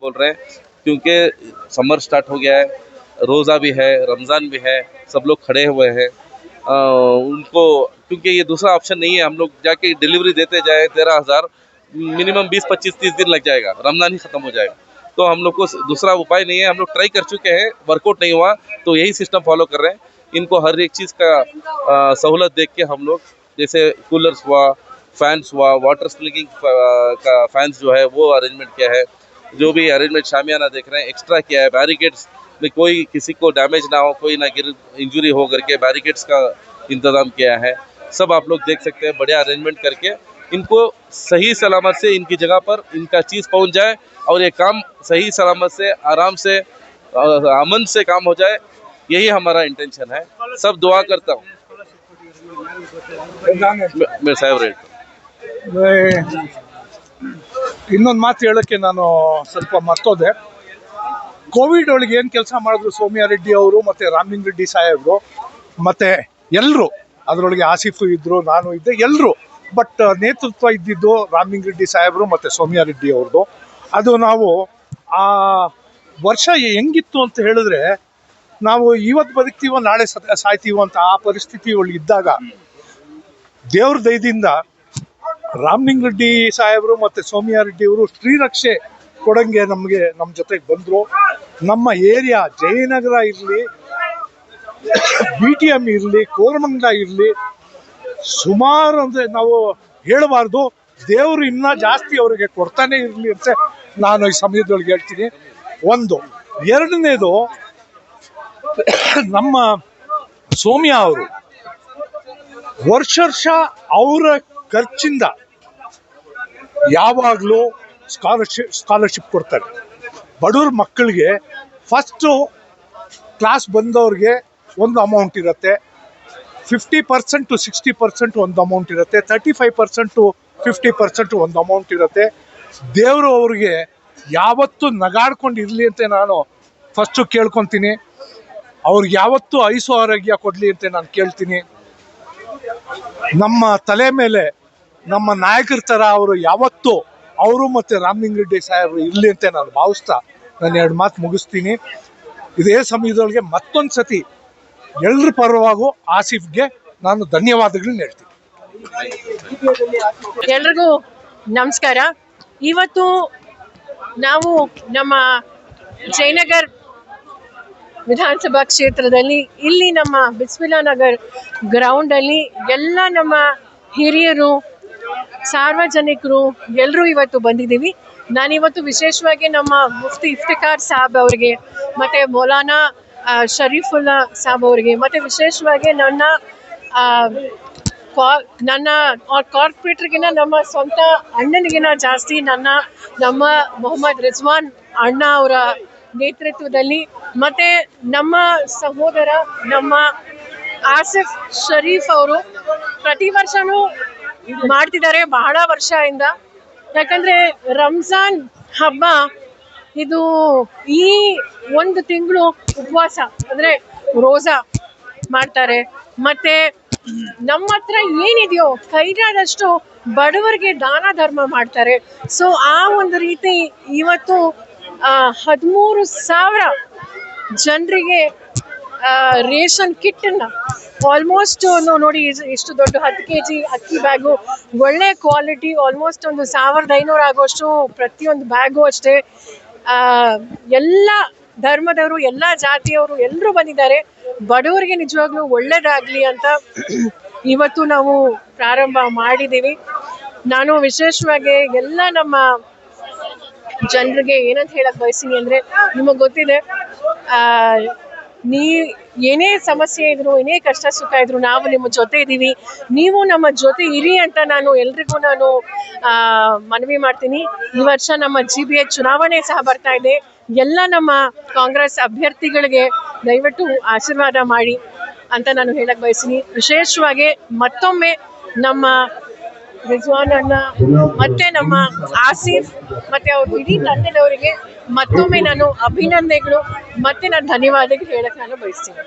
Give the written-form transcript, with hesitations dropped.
बोल रहे हैं, क्योंकि समर स्टार्ट हो गया है, रोज़ा भी है, रमज़ान भी है, सब लोग खड़े हुए हैं। उनको क्योंकि ये दूसरा ऑप्शन नहीं है, हम लोग जाके डिलीवरी देते जाए 13,000 मिनिमम 20, 25, 30 दिन लग जाएगा, रमज़ान ही ख़त्म हो जाएगा। तो हम लोग को दूसरा उपाय नहीं है, हम लोग ट्राई कर चुके हैं, वर्कआउट नहीं हुआ, तो यही सिस्टम फॉलो कर रहे हैं। इनको हर एक चीज़ का सहूलत देख के हम लोग, जैसे कूलर्स हुआ, फैंस हुआ, वाटर स्प्लिंकिंग का फैंस जो है वो अरेंजमेंट किया है, जो भी अरेंजमेंट शामियाना देख रहे हैं एक्स्ट्रा किया है, बैरिकेड्स में कोई किसी को डैमेज ना हो, कोई ना इंजरी हो करके बैरिकेड्स का इंतज़ाम किया है। सब आप लोग देख सकते हैं, बढ़िया अरेंजमेंट करके इनको सही सलामत से इनकी जगह पर इनका चीज़ पहुंच जाए और ये काम सही सलामत से आराम से अमन से काम हो जाए, यही हमारा इंटेंशन है। सब दुआ करता हूँ मेरे फेवरेट। ಇನ್ನೊಂದು ಮಾತು ಹೇಳೋಕ್ಕೆ ನಾನು ಸ್ವಲ್ಪ ಮರ್ತೋದೆ. ಕೋವಿಡ್ ಒಳಗೆ ಏನು ಕೆಲಸ ಮಾಡಿದ್ರು ಸೌಮ್ಯ ರೆಡ್ಡಿ ಅವರು ಮತ್ತು ರಾಮಲಿಂಗ ರೆಡ್ಡಿ ಸಾಹೇಬರು ಮತ್ತು ಎಲ್ಲರೂ, ಅದರೊಳಗೆ ಆಸಿಫು ಇದ್ದರು, ನಾನು ಇದ್ದೆ, ಎಲ್ಲರೂ. ಬಟ್ ನೇತೃತ್ವ ಇದ್ದಿದ್ದು ರಾಮಲಿಂಗ ರೆಡ್ಡಿ ಸಾಹೇಬರು ಮತ್ತು ಸೌಮ್ಯ ರೆಡ್ಡಿ ಅವ್ರದ್ದು. ಅದು ನಾವು ಆ ವರ್ಷ ಹೆಂಗಿತ್ತು ಅಂತ ಹೇಳಿದ್ರೆ, ನಾವು ಇವತ್ತು ಬದುಕ್ತೀವೋ ನಾಳೆ ಸಾಯ್ತೀವೋ ಅಂತ ಆ ಪರಿಸ್ಥಿತಿ ಒಳಗೆ ಇದ್ದಾಗ ದೇವ್ರ ದಯದಿಂದ ರಾಮಲಿಂಗ ರೆಡ್ಡಿ ಸಾಹೇಬರು ಮತ್ತು ಸೌಮ್ಯ ರೆಡ್ಡಿ ಅವರು ಶ್ರೀರಕ್ಷೆ ಕೊಡಂಗೆ ನಮ್ಮ ಜೊತೆಗೆ ಬಂದರು. ನಮ್ಮ ಏರಿಯಾ ಜಯನಗರ ಇರಲಿ, BTM ಇರಲಿ, ಕೋರಮಂಗಲ ಇರಲಿ, ಸುಮಾರು ಅಂದರೆ ನಾವು ಹೇಳಬಾರ್ದು, ದೇವರು ಇನ್ನೂ ಜಾಸ್ತಿ ಅವರಿಗೆ ಕೊಡ್ತಾನೆ ಇರಲಿ ಅಂತ ನಾನು ಈ ಸಮಯದೊಳಗೆ ಹೇಳ್ತೀನಿ. ಒಂದು. ಎರಡನೇದು, ನಮ್ಮ ಸೌಮ್ಯ ಅವರು ವರ್ಷ ಅವರ ಖರ್ಚಿಂದ ಯಾವಾಗಲೂ ಸ್ಕಾಲರ್ಶಿಪ್ ಕೊಡ್ತಾರೆ. ಬಡವ್ರ ಮಕ್ಕಳಿಗೆ ಫಸ್ಟು ಕ್ಲಾಸ್ ಬಂದವ್ರಿಗೆ ಒಂದು ಅಮೌಂಟ್ ಇರುತ್ತೆ, 50% to 60% ಒಂದು ಅಮೌಂಟ್ ಇರುತ್ತೆ, 35% to 50% ಒಂದು ಅಮೌಂಟ್ ಇರುತ್ತೆ. ದೇವರು ಅವ್ರಿಗೆ ಯಾವತ್ತೂ ನಗಾಡ್ಕೊಂಡು ಇರಲಿ ಅಂತ ನಾನು ಫಸ್ಟು ಕೇಳ್ಕೊತೀನಿ. ಅವ್ರಿಗೆ ಯಾವತ್ತೂ ಆಯುಸ್ಸು ಆರೋಗ್ಯ ಕೊಡಲಿ ಅಂತ ನಾನು ಕೇಳ್ತೀನಿ. ನಮ್ಮ ತಲೆ ಮೇಲೆ ನಮ್ಮ ನಾಯಕರ ಥರ ಅವರು ಯಾವತ್ತೂ ಅವರು ಮತ್ತು ರಾಮಲಿಂಗ ರೆಡ್ಡಿ ಸಾಹೇಬರು ಇರಲಿ ಅಂತ ನಾನು ಭಾವಿಸ್ತಾ ನಾನು 2 ಮಾತು ಮುಗಿಸ್ತೀನಿ. ಇದೇ ಸಮಯದೊಳಗೆ ಮತ್ತೊಂದು ಸತಿ ಎಲ್ಲರ ಪರವಾಗೂ ಆಸಿಫ್ಗೆ ನಾನು ಧನ್ಯವಾದಗಳನ್ನ ಹೇಳ್ತೀನಿ. ಎಲ್ರಿಗೂ ನಮಸ್ಕಾರ. ಇವತ್ತು ನಾವು ನಮ್ಮ ಜಯನಗರ್ ವಿಧಾನಸಭಾ ಕ್ಷೇತ್ರದಲ್ಲಿ ಇಲ್ಲಿ ನಮ್ಮ ಬಿಸ್ಮಿಲ್ಲಾ ನಗರ್ ಗ್ರೌಂಡಲ್ಲಿ ಎಲ್ಲ ನಮ್ಮ ಹಿರಿಯರು, ಸಾರ್ವಜನಿಕರು ಎಲ್ಲರೂ ಇವತ್ತು ಬಂದಿದ್ದೀವಿ. ನಾನಿವತ್ತು ವಿಶೇಷವಾಗಿ ನಮ್ಮ ಮುಫ್ತಿ ಇಫ್ತಿಖಾರ್ ಸಾಬ್ ಅವರಿಗೆ ಮತ್ತು ಮೌಲಾನಾ ಶರೀಫುಲ್ಲಾ ಸಾಬ್ ಅವರಿಗೆ ಮತ್ತು ವಿಶೇಷವಾಗಿ ನನ್ನ ಕಾರ್ಪೊರೇಟ್ರಿಗಿನ ನಮ್ಮ ಸ್ವಂತ ಅಣ್ಣನಿಗಿನ ಜಾಸ್ತಿ ನಮ್ಮ ಮೊಹಮ್ಮದ್ ರಿಜ್ವಾನ್ ಅಣ್ಣ ಅವರ ನೇತೃತ್ವದಲ್ಲಿ ಮತ್ತು ನಮ್ಮ ಸಹೋದರ ನಮ್ಮ ಆಸಿಫ್ ಶರೀಫ್ ಅವರು ಪ್ರತಿ ವರ್ಷವೂ ಮಾಡ್ತಿದ್ದಾರೆ ಬಹಳ ವರ್ಷದಿಂದ. ಯಾಕಂದರೆ ರಂಜಾನ್ ಹಬ್ಬ ಇದು ಈ ಒಂದು ತಿಂಗಳು ಉಪವಾಸ ಅಂದರೆ ರೋಜಾ ಮಾಡ್ತಾರೆ. ಮತ್ತು ನಮ್ಮ ಹತ್ರ ಏನಿದೆಯೋ ಕೈಲಾದಷ್ಟು ಬಡವರಿಗೆ ದಾನ ಧರ್ಮ ಮಾಡ್ತಾರೆ. ಸೊ ಆ ಒಂದು ರೀತಿ ಇವತ್ತು 13,000 ಜನರಿಗೆ ರೇಷನ್ ಕಿಟ್ಟನ್ನು ಆಲ್ಮೋಸ್ಟ್ ನೋಡಿ, ಎಷ್ಟು ದೊಡ್ಡ 10 kg ಅಕ್ಕಿ ಬ್ಯಾಗು, ಒಳ್ಳೆ ಕ್ವಾಲಿಟಿ, ಆಲ್ಮೋಸ್ಟ್ ಒಂದು 1,500 ಆಗೋಷ್ಟು ಪ್ರತಿಯೊಂದು ಬ್ಯಾಗು ಅಷ್ಟೇ. ಎಲ್ಲ ಧರ್ಮದವರು, ಎಲ್ಲ ಜಾತಿಯವರು ಎಲ್ಲರೂ ಬಂದಿದ್ದಾರೆ. ಬಡವರಿಗೆ ನಿಜವಾಗ್ಲೂ ಒಳ್ಳೇದಾಗಲಿ ಅಂತ ಇವತ್ತು ನಾವು ಪ್ರಾರಂಭ ಮಾಡಿದ್ದೀವಿ. ನಾನು ವಿಶೇಷವಾಗಿ ಎಲ್ಲ ನಮ್ಮ ಜನರಿಗೆ ಏನಂತ ಹೇಳಕ್ಕೆ ಬಯಸ್ತೀನಿ ಅಂದರೆ, ನಿಮಗೆ ಗೊತ್ತಿದೆ, ಏನೇ ಸಮಸ್ಯೆ ಇದ್ರು, ಏನೇ ಕಷ್ಟ ಸುಖ ಇದ್ರು ನಾವು ನಿಮ್ಮ ಜೊತೆ ಇದ್ದೀವಿ, ನೀವು ನಮ್ಮ ಜೊತೆ ಇರಿ ಅಂತ ನಾನು ಎಲ್ರಿಗೂ ಮನವಿ ಮಾಡ್ತೀನಿ. ಈ ವರ್ಷ ನಮ್ಮ GBH ಚುನಾವಣೆ ಸಹ ಬರ್ತಾ ಇದೆ. ಎಲ್ಲ ನಮ್ಮ ಕಾಂಗ್ರೆಸ್ ಅಭ್ಯರ್ಥಿಗಳಿಗೆ ದಯವಿಟ್ಟು ಆಶೀರ್ವಾದ ಮಾಡಿ ಅಂತ ನಾನು ಹೇಳಕ್ಕೆ ಬಯಸ್ತೀನಿ. ವಿಶೇಷವಾಗಿ ಮತ್ತೊಮ್ಮೆ ನಮ್ಮ ರಿಜ್ವಾನ್ ಅಣ್ಣ ಮತ್ತೆ ನಮ್ಮ ಆಸಿಫ್ ಮತ್ತೆ ಅವ್ರ ಇಡೀ ತಂಡದವರಿಗೆ ಮತ್ತೊಮ್ಮೆ ನಾನು ಅಭಿನಂದನೆಗಳು ಮತ್ತೆ ನಾನು ಧನ್ಯವಾದಗಳು ಹೇಳಕ್ಕೆ ನಾನು ಬಯಸ್ತೀನಿ.